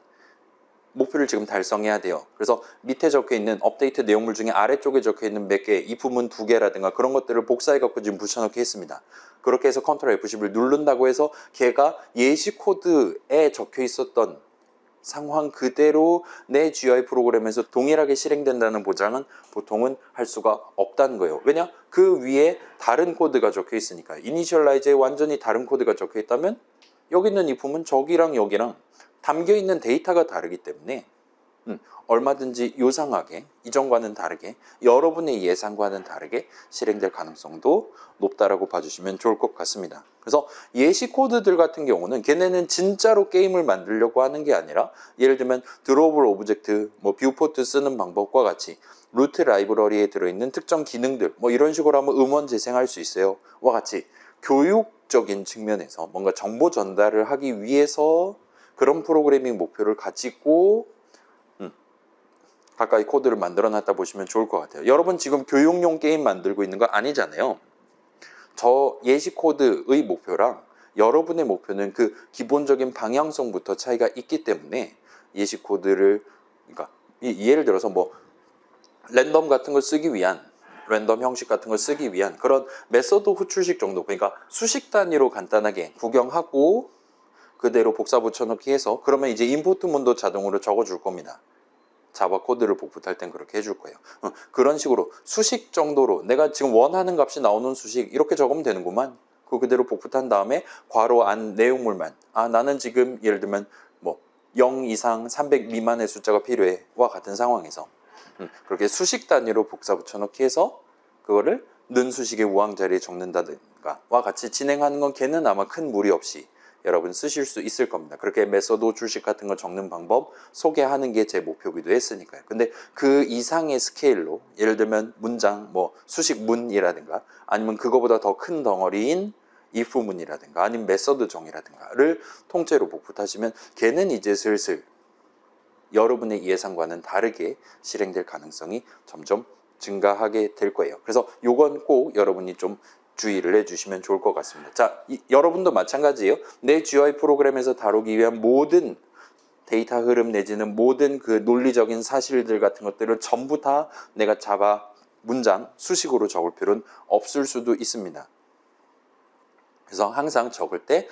목표를 지금 달성해야 돼요. 그래서 밑에 적혀 있는 업데이트 내용물 중에 아래쪽에 적혀 있는 몇 개, if문 2개라든가 그런 것들을 복사해 갖고 지금 붙여넣기 했습니다. 그렇게 해서 컨트롤 F10을 누른다고 해서 걔가 예시 코드에 적혀 있었던 상황 그대로 내 GUI 프로그램에서 동일하게 실행된다는 보장은 보통은 할 수가 없다는 거예요. 왜냐? 그 위에 다른 코드가 적혀 있으니까. 이니셜라이즈에 완전히 다른 코드가 적혀 있다면 여기 있는 if문 저기랑 여기랑 담겨있는 데이터가 다르기 때문에 얼마든지 요상하게 이전과는 다르게 여러분의 예상과는 다르게 실행될 가능성도 높다라고 봐주시면 좋을 것 같습니다. 그래서 예시 코드들 같은 경우는 걔네는 진짜로 게임을 만들려고 하는 게 아니라 예를 들면 드로우블 오브젝트, 뭐 뷰포트 쓰는 방법과 같이 루트 라이브러리에 들어있는 특정 기능들 뭐 이런 식으로 하면 음원 재생할 수 있어요. 와 같이 교육적인 측면에서 뭔가 정보 전달을 하기 위해서 그런 프로그래밍 목표를 가지고 가까이 코드를 만들어 놨다 보시면 좋을 것 같아요. 여러분 지금 교육용 게임 만들고 있는 거 아니잖아요. 저 예시 코드의 목표랑 여러분의 목표는 그 기본적인 방향성부터 차이가 있기 때문에 예시 코드를 그러니까 예를 들어서 뭐 랜덤 같은 걸 쓰기 위한 랜덤 형식 같은 걸 쓰기 위한 그런 메서드 호출식 정도 그러니까 수식 단위로 간단하게 구경하고 그대로 복사 붙여넣기 해서 그러면 이제 인풋 문도 자동으로 적어줄 겁니다. 자바 코드를 복붙할 땐 그렇게 해줄 거예요. 그런 식으로 수식 정도로 내가 지금 원하는 값이 나오는 수식 이렇게 적으면 되는구만. 그대로 복붙한 다음에 괄호 안 내용물만 나는 지금 예를 들면 뭐 0 이상 300 미만의 숫자가 필요해 와 같은 상황에서 그렇게 수식 단위로 복사 붙여넣기 해서 그거를 는 수식의 우항 자리에 적는다든가 와 같이 진행하는 건 걔는 아마 큰 무리 없이 여러분 쓰실 수 있을 겁니다. 그렇게 메소드 줄식 같은 거 적는 방법 소개하는 게 제 목표기도 했으니까요. 근데 그 이상의 스케일로 예를 들면 문장 뭐 수식 문이라든가 아니면 그거보다 더 큰 덩어리인 if문이라든가 아니면 메소드 정의라든가를 통째로 복붙하시면 걔는 이제 슬슬 여러분의 예상과는 다르게 실행될 가능성이 점점 증가하게 될 거예요. 그래서 요건 꼭 여러분이 좀 주의를 해주시면 좋을 것 같습니다. 자, 여러분도 마찬가지예요. 내 GUI 프로그램에서 다루기 위한 모든 데이터 흐름 내지는 모든 그 논리적인 사실들 같은 것들을 전부 다 내가 자바 문장 수식으로 적을 필요는 없을 수도 있습니다. 그래서 항상 적을 때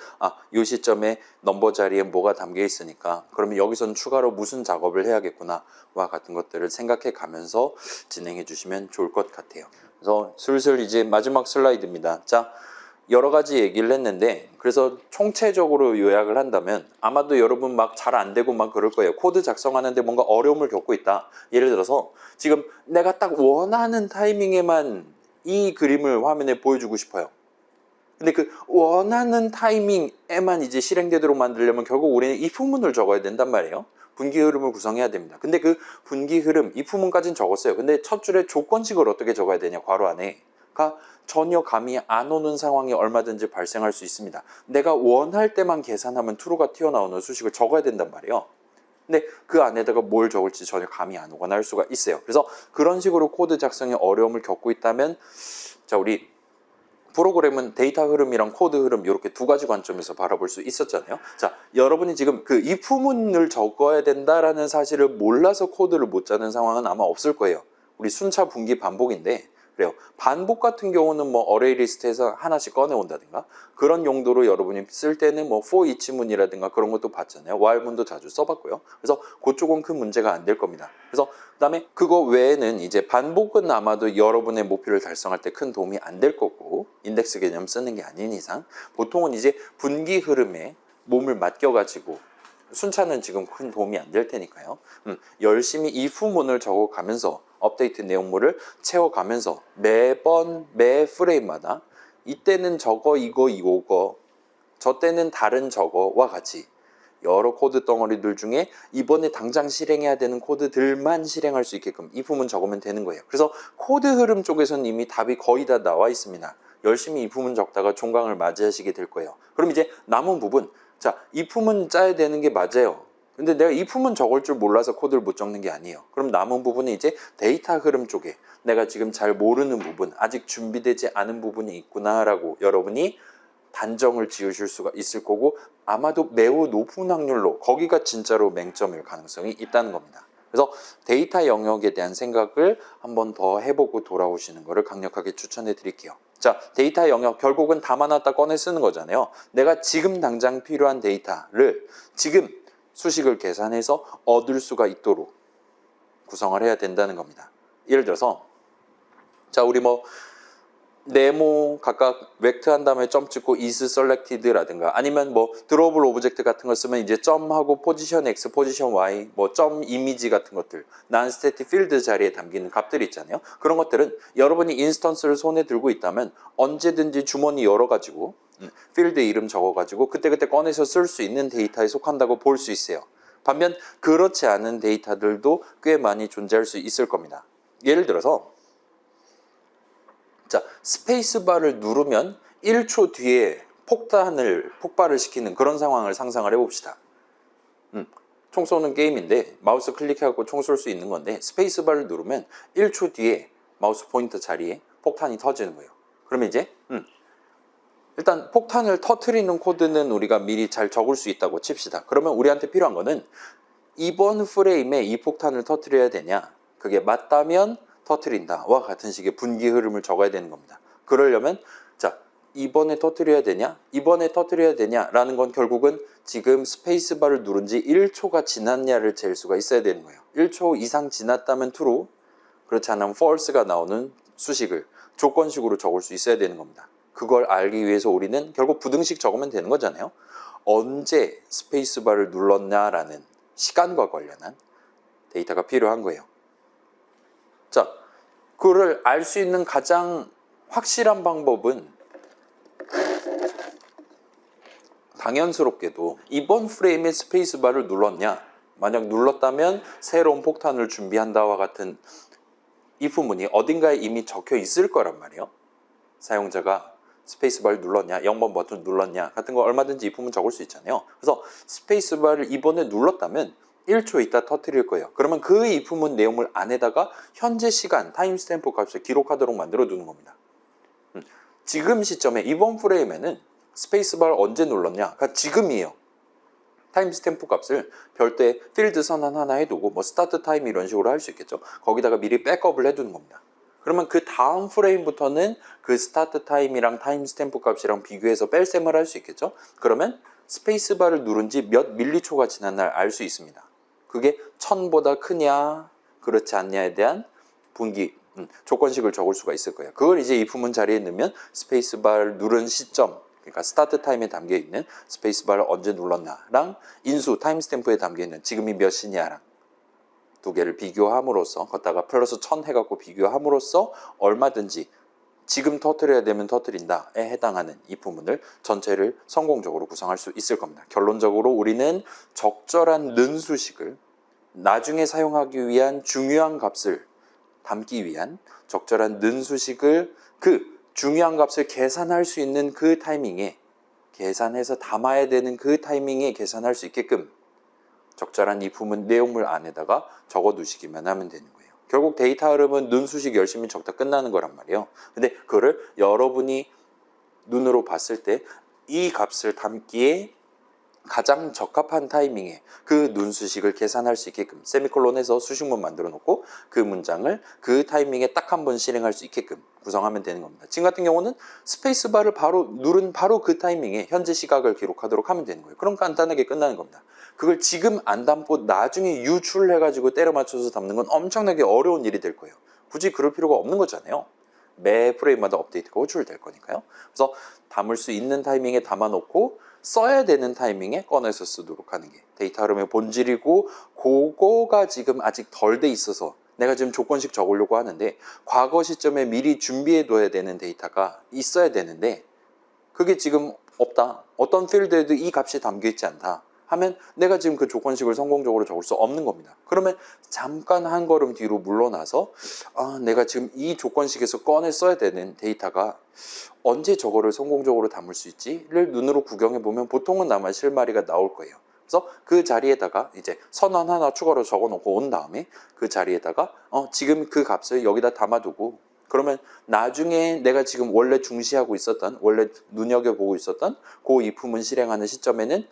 이 시점에 넘버 자리에 뭐가 담겨 있으니까 그러면 여기서는 추가로 무슨 작업을 해야겠구나 와 같은 것들을 생각해 가면서 진행해 주시면 좋을 것 같아요. 그래서 슬슬 이제 마지막 슬라이드입니다. 자, 여러 가지 얘기를 했는데 그래서 총체적으로 요약을 한다면 아마도 여러분 막 잘 안 되고 막 그럴 거예요. 코드 작성하는데 뭔가 어려움을 겪고 있다. 예를 들어서 지금 내가 딱 원하는 타이밍에만 이 그림을 화면에 보여주고 싶어요. 근데 그 원하는 타이밍에만 이제 실행되도록 만들려면 결국 우리는 if문을 적어야 된단 말이에요. 분기 흐름을 구성해야 됩니다. 근데 그 분기 흐름, if문까지는 적었어요. 근데 첫 줄에 조건식을 어떻게 적어야 되냐, 괄호 안에가 전혀 감이 안 오는 상황이 얼마든지 발생할 수 있습니다. 내가 원할 때만 계산하면 true가 튀어나오는 수식을 적어야 된단 말이에요. 근데 그 안에다가 뭘 적을지 전혀 감이 안 오거나 할 수가 있어요. 그래서 그런 식으로 코드 작성에 어려움을 겪고 있다면 자, 우리 프로그램은 데이터 흐름이랑 코드 흐름 이렇게 두 가지 관점에서 바라볼 수 있었잖아요. 자, 여러분이 지금 그 if문을 적어야 된다라는 사실을 몰라서 코드를 못 짜는 상황은 아마 없을 거예요. 우리 순차 분기 반복인데 그래요. 반복 같은 경우는 뭐 어레이 리스트에서 하나씩 꺼내온다든가 그런 용도로 여러분이 쓸 때는 뭐 for each문이라든가 그런 것도 봤잖아요. while문도 자주 써봤고요. 그래서 그쪽은 큰 문제가 안 될 겁니다. 그래서 그다음에 그거 외에는 이제 반복은 아마도 여러분의 목표를 달성할 때 큰 도움이 안 될 거고 인덱스 개념 쓰는 게 아닌 이상 보통은 이제 분기 흐름에 몸을 맡겨가지고 순차는 지금 큰 도움이 안 될 테니까요. 열심히 if문을 적어가면서 업데이트 내용물을 채워가면서 매번 매 프레임마다 이때는 저거 이거 저 때는 다른 저거와 같이 여러 코드 덩어리들 중에 이번에 당장 실행해야 되는 코드들만 실행할 수 있게끔 if문 적으면 되는 거예요. 그래서 코드 흐름 쪽에서는 이미 답이 거의 다 나와 있습니다. 열심히 if문 적다가 종강을 맞이하시게 될 거예요. 그럼 이제 남은 부분 자, if문 짜야 되는 게 맞아요. 근데 내가 if문 적을 줄 몰라서 코드를 못 적는 게 아니에요. 그럼 남은 부분은 이제 데이터 흐름 쪽에 내가 지금 잘 모르는 부분, 아직 준비되지 않은 부분이 있구나라고 여러분이 단정을 지으실 수가 있을 거고 아마도 매우 높은 확률로 거기가 진짜로 맹점일 가능성이 있다는 겁니다. 그래서 데이터 영역에 대한 생각을 한번 더 해보고 돌아오시는 것을 강력하게 추천해 드릴게요. 자, 데이터 영역 결국은 담아놨다 꺼내 쓰는 거잖아요. 내가 지금 당장 필요한 데이터를 지금 수식을 계산해서 얻을 수가 있도록 구성을 해야 된다는 겁니다. 예를 들어서 자, 우리 뭐 네모 각각 벡트 한 다음에 점 찍고 is selected라든가 아니면 뭐 드롭을 오브젝트 같은 거 쓰면 이제 점하고 포지션 x, 포지션 y, 뭐 점 이미지 같은 것들 non static field 자리에 담기는 값들 있잖아요. 그런 것들은 여러분이 인스턴스를 손에 들고 있다면 언제든지 주머니 열어가지고 필드 이름 적어가지고 그때그때 꺼내서 쓸 수 있는 데이터에 속한다고 볼 수 있어요. 반면 그렇지 않은 데이터들도 꽤 많이 존재할 수 있을 겁니다. 예를 들어서 자, 스페이스바를 누르면 1초 뒤에 폭발을 시키는 그런 상황을 상상을 해봅시다. 총 쏘는 게임인데 마우스 클릭해갖고 총 쏠 수 있는 건데 스페이스바를 누르면 1초 뒤에 마우스 포인터 자리에 폭탄이 터지는 거예요. 그러면 이제 일단 폭탄을 터트리는 코드는 우리가 미리 잘 적을 수 있다고 칩시다. 그러면 우리한테 필요한 거는 이번 프레임에 이 폭탄을 터트려야 되냐 그게 맞다면 터트린다 와 같은 식의 분기 흐름을 적어야 되는 겁니다. 그러려면 자 이번에 터뜨려야 되냐? 이번에 터뜨려야 되냐라는 건 결국은 지금 스페이스바를 누른 지 1초가 지났냐를 잴 수가 있어야 되는 거예요. 1초 이상 지났다면 true, 그렇지 않으면 false가 나오는 수식을 조건식으로 적을 수 있어야 되는 겁니다. 그걸 알기 위해서 우리는 결국 부등식 적으면 되는 거잖아요. 언제 스페이스바를 눌렀냐라는 시간과 관련한 데이터가 필요한 거예요. 자, 그거를 알 수 있는 가장 확실한 방법은 당연스럽게도 이번 프레임에 스페이스바를 눌렀냐, 만약 눌렀다면 새로운 폭탄을 준비한다와 같은 if문이 어딘가에 이미 적혀 있을 거란 말이에요. 사용자가 스페이스바를 눌렀냐, 0번 버튼 눌렀냐 같은 거 얼마든지 if문 적을 수 있잖아요. 그래서 스페이스바를 이번에 눌렀다면 1초 있다 터뜨릴 거예요. 그러면 그 if문 내용을 안에다가 현재 시간, 타임스탬프 값을 기록하도록 만들어 두는 겁니다. 지금 시점에 이번 프레임에는 스페이스바를 언제 눌렀냐? 그러니까 지금이에요. 타임스탬프 값을 별도의 필드 선언 하나 해두고 뭐 스타트 타임 이런 식으로 할 수 있겠죠. 거기다가 미리 백업을 해두는 겁니다. 그러면 그 다음 프레임부터는 그 스타트 타임이랑 타임스탬프 값이랑 비교해서 뺄셈을 할 수 있겠죠. 그러면 스페이스바를 누른 지 몇 밀리초가 지난 날 알 수 있습니다. 그게 1000보다 크냐 그렇지 않냐에 대한 분기 조건식을 적을 수가 있을 거예요. 그걸 이제 if문 자리에 넣으면 스페이스바를 누른 시점, 그러니까 스타트 타임에 담겨 있는 스페이스바를 언제 눌렀나랑 인수 타임스탬프에 담겨 있는 지금이 몇 시냐랑 두 개를 비교함으로써, 걷다가 플러스 1000 해갖고 비교함으로써 얼마든지 지금 터뜨려야 되면 터뜨린다에 해당하는 if문을 전체를 성공적으로 구성할 수 있을 겁니다. 결론적으로 우리는 적절한 는수식을 나중에 사용하기 위한 중요한 값을 담기 위한 적절한 는수식을 그 중요한 값을 계산할 수 있는 그 타이밍에, 계산해서 담아야 되는 그 타이밍에 계산할 수 있게끔 적절한 if문 내용물 안에다가 적어 두시기만 하면 되는 거예요. 결국 데이터 흐름은 는수식 열심히 적다 끝나는 거란 말이에요. 근데 그거를 여러분이 눈으로 봤을 때 이 값을 담기에 가장 적합한 타이밍에 그 눈수식을 계산할 수 있게끔 세미콜론해서 수식문 만들어 놓고 그 문장을 그 타이밍에 딱 한 번 실행할 수 있게끔 구성하면 되는 겁니다. 지금 같은 경우는 스페이스바를 바로 누른 바로 그 타이밍에 현재 시각을 기록하도록 하면 되는 거예요. 그럼 간단하게 끝나는 겁니다. 그걸 지금 안 담고 나중에 유출해가지고 때려 맞춰서 담는 건 엄청나게 어려운 일이 될 거예요. 굳이 그럴 필요가 없는 거잖아요. 매 프레임마다 업데이트가 호출될 거니까요. 그래서 담을 수 있는 타이밍에 담아놓고 써야 되는 타이밍에 꺼내서 쓰도록 하는 게 데이터 흐름의 본질이고, 그거가 지금 아직 덜 돼 있어서 내가 지금 조건식 적으려고 하는데 과거 시점에 미리 준비해 둬야 되는 데이터가 있어야 되는데 그게 지금 없다, 어떤 필드에도 이 값이 담겨 있지 않다 하면 내가 지금 그 조건식을 성공적으로 적을 수 없는 겁니다. 그러면 잠깐 한 걸음 뒤로 물러나서 내가 지금 이 조건식에서 꺼내 써야 되는 데이터가 언제 저거를 성공적으로 담을 수 있지를 눈으로 구경해 보면 보통은 아마 실마리가 나올 거예요. 그래서 그 자리에다가 이제 선언 하나 추가로 적어 놓고 온 다음에 그 자리에다가 지금 그 값을 여기다 담아두고, 그러면 나중에 내가 지금 원래 중시하고 있었던, 원래 눈여겨보고 있었던 그 if문 실행하는 시점에는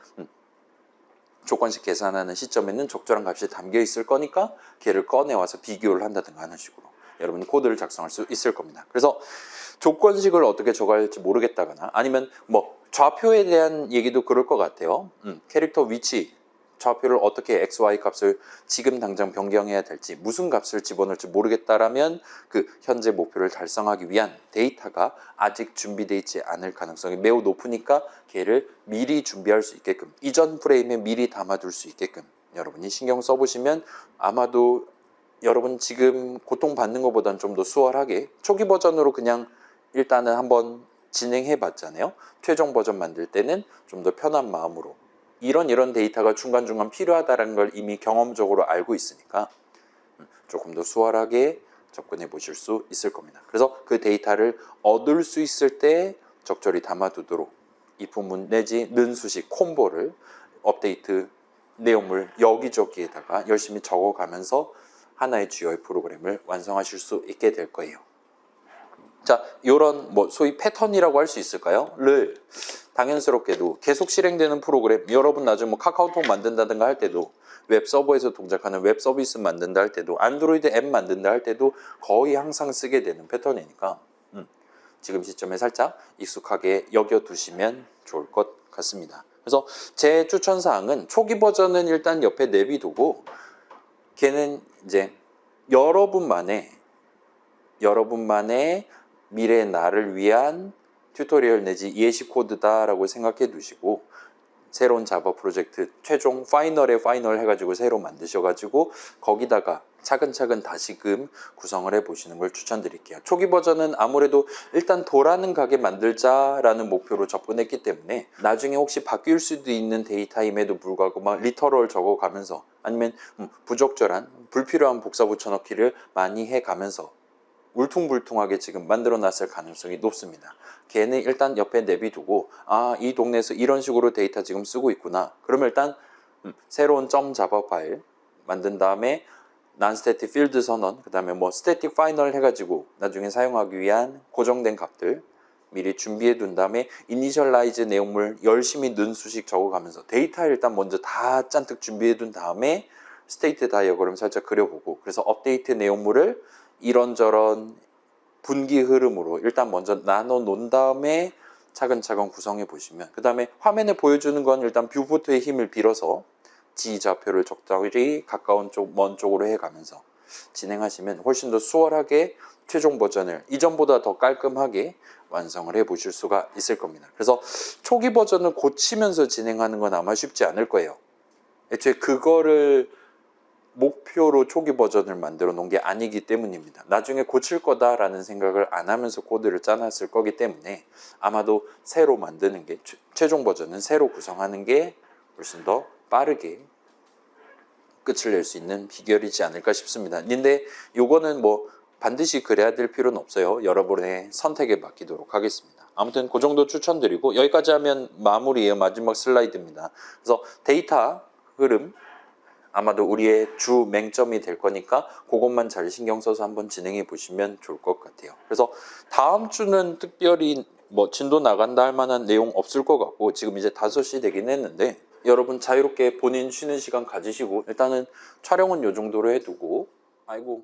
조건식 계산하는 시점에는 적절한 값이 담겨 있을 거니까 걔를 꺼내와서 비교를 한다든가 하는 식으로 여러분이 코드를 작성할 수 있을 겁니다. 그래서 조건식을 어떻게 적어야 할지 모르겠다거나 아니면 뭐 좌표에 대한 얘기도 그럴 것 같아요. 캐릭터 위치, 좌표를 어떻게 x, y 값을 지금 당장 변경해야 될지, 무슨 값을 집어넣을지 모르겠다라면 그 현재 목표를 달성하기 위한 데이터가 아직 준비되어 있지 않을 가능성이 매우 높으니까 걔를 미리 준비할 수 있게끔, 이전 프레임에 미리 담아둘 수 있게끔 여러분이 신경 써보시면 아마도 여러분 지금 고통받는 것보다는 좀 더 수월하게 초기 버전으로 그냥 일단은 한번 진행해 봤잖아요. 최종 버전 만들 때는 좀 더 편한 마음으로 이런 데이터가 중간중간 필요하다는 걸 이미 경험적으로 알고 있으니까 조금 더 수월하게 접근해 보실 수 있을 겁니다. 그래서 그 데이터를 얻을 수 있을 때 적절히 담아두도록 if문 내지 는수식 콤보를 업데이트 내용물 여기저기에다가 열심히 적어가면서 하나의 GUI 프로그램을 완성하실 수 있게 될 거예요. 자, 이런 뭐 소위 패턴이라고 할 수 있을까요? 를 당연스럽게도 계속 실행되는 프로그램, 여러분 나중에 뭐 카카오톡 만든다든가 할 때도, 웹 서버에서 동작하는 웹 서비스 만든다 할 때도, 안드로이드 앱 만든다 할 때도 거의 항상 쓰게 되는 패턴이니까 지금 시점에 살짝 익숙하게 여겨두시면 좋을 것 같습니다. 그래서 제 추천사항은 초기 버전은 일단 옆에 내비두고 걔는 이제 여러분만의 미래 나를 위한 튜토리얼 내지 예시 코드다라고 생각해 두시고 새로운 자바 프로젝트 최종 파이널에 파이널 해가지고 새로 만드셔가지고 거기다가 차근차근 다시금 구성을 해보시는 걸 추천드릴게요. 초기 버전은 아무래도 일단 도라는 가게 만들자라는 목표로 접근했기 때문에 나중에 혹시 바뀔 수도 있는 데이터임에도 불구하고 막 리터럴 적어가면서 아니면 부적절한 불필요한 복사 붙여넣기를 많이 해가면서 울퉁불퉁하게 지금 만들어 놨을 가능성이 높습니다. 걔는 일단 옆에 내비두고 이 동네에서 이런 식으로 데이터 지금 쓰고 있구나. 그러면 일단 새로운 점 자바 파일 만든 다음에 non-static field 선언, 그 다음에 뭐 static final 해가지고 나중에 사용하기 위한 고정된 값들 미리 준비해 둔 다음에 initialize 내용물 열심히 는 수식 적어가면서 데이터 일단 먼저 다 잔뜩 준비해 둔 다음에 스테이트 다이어그램 살짝 그려보고 그래서 업데이트 내용물을 이런저런 분기 흐름으로 일단 먼저 나눠 놓은 다음에 차근차근 구성해 보시면 그 다음에 화면에 보여주는 건 일단 뷰포트의 힘을 빌어서 지좌표를 적절히 가까운 쪽, 먼 쪽으로 해가면서 진행하시면 훨씬 더 수월하게 최종 버전을 이전보다 더 깔끔하게 완성을 해 보실 수가 있을 겁니다. 그래서 초기 버전을 고치면서 진행하는 건 아마 쉽지 않을 거예요. 애초에 그거를 목표로 초기 버전을 만들어 놓은 게 아니기 때문입니다. 나중에 고칠 거다라는 생각을 안 하면서 코드를 짜놨을 거기 때문에 아마도 새로 만드는 게 최종 버전은 새로 구성하는 게 훨씬 더 빠르게 끝을 낼 수 있는 비결이지 않을까 싶습니다. 근데 요거는 뭐 반드시 그래야 될 필요는 없어요. 여러분의 선택에 맡기도록 하겠습니다. 아무튼 그 정도 추천드리고 여기까지 하면 마무리예요. 마지막 슬라이드입니다. 그래서 데이터 흐름 아마도 우리의 주 맹점이 될 거니까 그것만 잘 신경 써서 한번 진행해 보시면 좋을 것 같아요. 그래서 다음 주는 특별히 뭐 진도 나간다 할 만한 내용 없을 것 같고 지금 이제 5시 되긴 했는데 여러분 자유롭게 본인 쉬는 시간 가지시고 일단은 촬영은 요 정도로 해두고 아이고